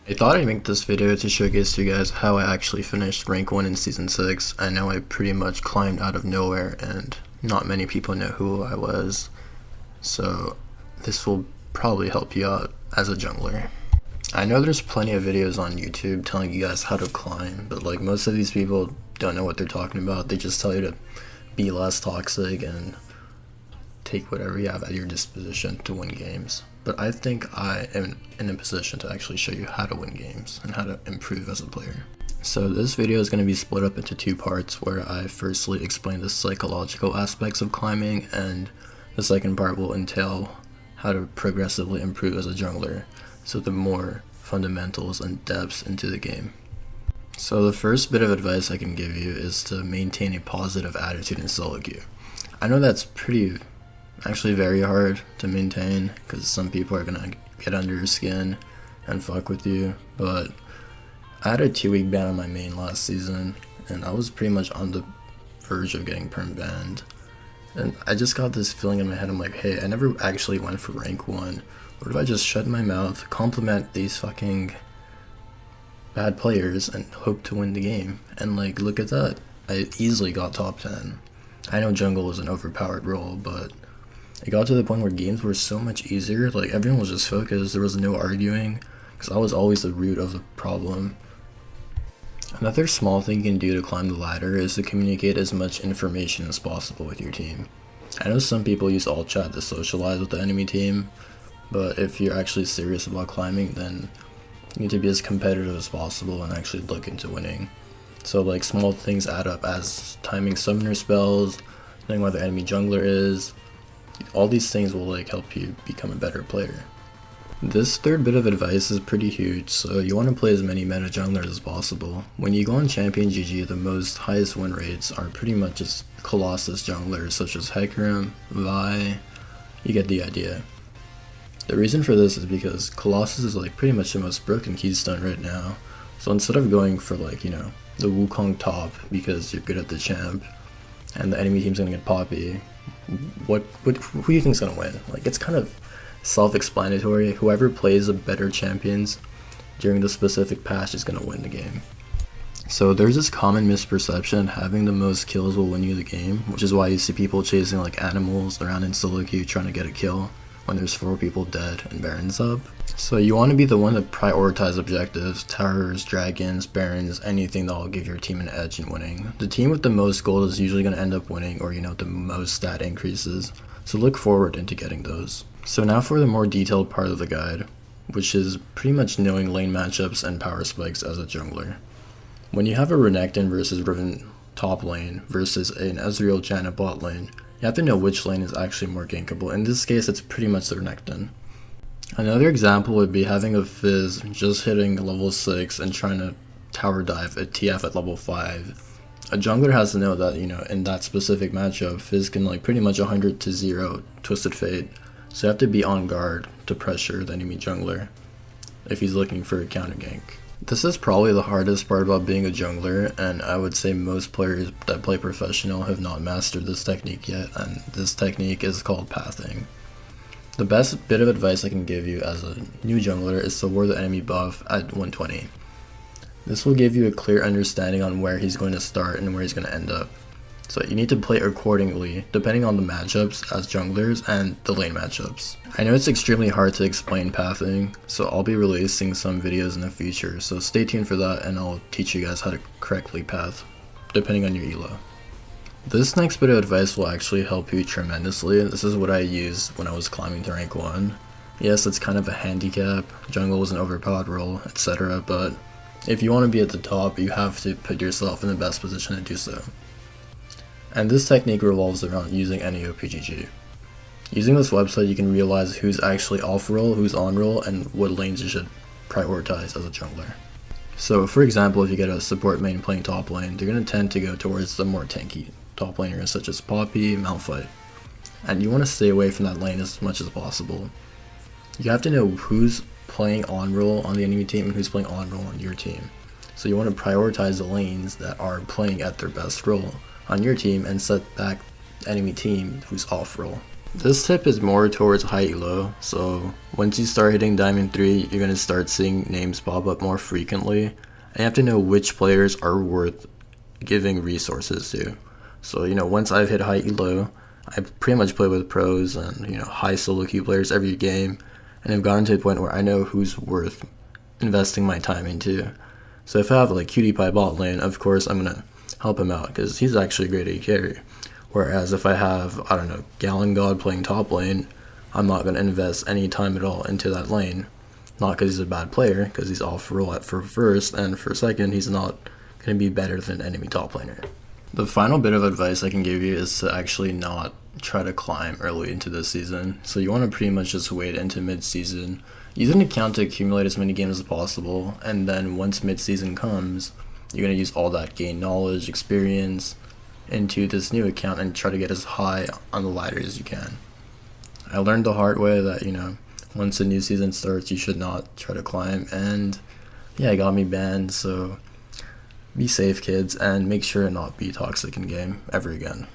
I thought I'd make this video to showcase to you guys how I actually finished rank 1 in season 6. I know I pretty much climbed out of nowhere and not many people know who I was, so this will probably help you out as a jungler. I know there's plenty of videos on YouTube telling you guys how to climb, but like most of these people don't know what they're talking about. They just tell you to be less toxic and take whatever you have at your disposition to win games. But I think I am in a position to actually show you how to win games and how to improve as a player. So this video is going to be split up into two parts, where I firstly explain the psychological aspects of climbing, and the second part will entail how to progressively improve as a jungler, so the more fundamentals and depths into the game. So the first bit of advice I can give you is to maintain a positive attitude in solo queue. I know that's actually very hard to maintain, because some people are gonna get under your skin and fuck with you, but I had a 2-week ban on my main last season and I was pretty much on the verge of getting perm banned, and I just got this feeling in my head. I'm like, hey, I never actually went for rank 1. What if I just shut my mouth, compliment these fucking bad players, and hope to win the game? And like, look at that, I easily got top 10. I know jungle is an overpowered role, but it got to the point where games were so much easier. Like, everyone was just focused, there was no arguing, because I was always the root of the problem. Another small thing you can do to climb the ladder is to communicate as much information as possible with your team. I know some people use alt chat to socialize with the enemy team, but if you're actually serious about climbing, then you need to be as competitive as possible and actually look into winning. So like, small things add up, as timing summoner spells, knowing where the enemy jungler is. All these things will like help you become a better player. This third bit of advice is pretty huge, so you want to play as many meta junglers as possible. When you go on Champion GG, the highest win rates are pretty much just Colossus junglers such as Hecarim, Vi. You get the idea. The reason for this is because Colossus is like pretty much the most broken keystone right now. So instead of going for like, you know, the Wukong top because you're good at the champ and the enemy team's gonna get Poppy, who do you think's gonna win? Like, it's kind of self-explanatory. Whoever plays the better champions during the specific patch is gonna win the game. So there's this common misperception having the most kills will win you the game, which is why you see people chasing like animals around in solo queue trying to get a kill when there's 4 people dead and Baron's up. So you want to be the one to prioritize objectives: towers, dragons, barons, anything that will give your team an edge in winning. The team with the most gold is usually going to end up winning, or, you know, the most stat increases. So look forward into getting those. So now for the more detailed part of the guide, which is pretty much knowing lane matchups and power spikes as a jungler. When you have a Renekton versus Riven top lane versus an Ezreal Janna bot lane, you have to know which lane is actually more gankable. In this case, it's pretty much the Renekton. Another example would be having a Fizz just hitting level 6 and trying to tower dive a TF at level 5. A jungler has to know that, you know, in that specific matchup, Fizz can like pretty much 100 to 0 Twisted Fate. So you have to be on guard to pressure the enemy jungler if he's looking for a counter gank. This is probably the hardest part about being a jungler, and I would say most players that play professional have not mastered this technique yet, and this technique is called pathing. The best bit of advice I can give you as a new jungler is to ward the enemy buff at 120. This will give you a clear understanding on where he's going to start and where he's going to end up. So you need to play accordingly, depending on the matchups as junglers and the lane matchups. I know it's extremely hard to explain pathing, so I'll be releasing some videos in the future, so stay tuned for that and I'll teach you guys how to correctly path, depending on your elo. This next bit of advice will actually help you tremendously. This is what I used when I was climbing to rank 1. Yes, it's kind of a handicap, jungle is an overpowered role, etc., but if you want to be at the top, you have to put yourself in the best position to do so. And this technique revolves around using NEOPGG. Using this website, you can realize who's actually off role, who's on role, and what lanes you should prioritize as a jungler. So for example, if you get a support main playing top lane, they're going to tend to go towards the more tanky top laners such as Poppy, Malphite. And you want to stay away from that lane as much as possible. You have to know who's playing on role on the enemy team and who's playing on role on your team. So you want to prioritize the lanes that are playing at their best role on your team and set back enemy team who's off role. This tip is more towards high-elo, so once you start hitting Diamond 3, you're going to start seeing names pop up more frequently, and you have to know which players are worth giving resources to. So, once I've hit high-elo, I pretty much play with pros and, high solo queue players every game, and I've gotten to the point where I know who's worth investing my time into. So if I have like QtPie bot lane, of course I'm going to help him out, because he's actually great at carry. Whereas if I have, I don't know, Gallon God playing top lane, I'm not going to invest any time at all into that lane. Not because he's a bad player, because he's off roll for first, and for second, he's not going to be better than enemy top laner. The final bit of advice I can give you is to actually not try to climb early into the season. So you want to pretty much just wait into mid-season. Use an account to accumulate as many games as possible, and then once mid-season comes, you're going to use all that gain knowledge, experience, into this new account and try to get as high on the ladder as you can. I learned the hard way that, once a new season starts, you should not try to climb, and yeah, it got me banned, so be safe, kids, and make sure to not be toxic in game ever again.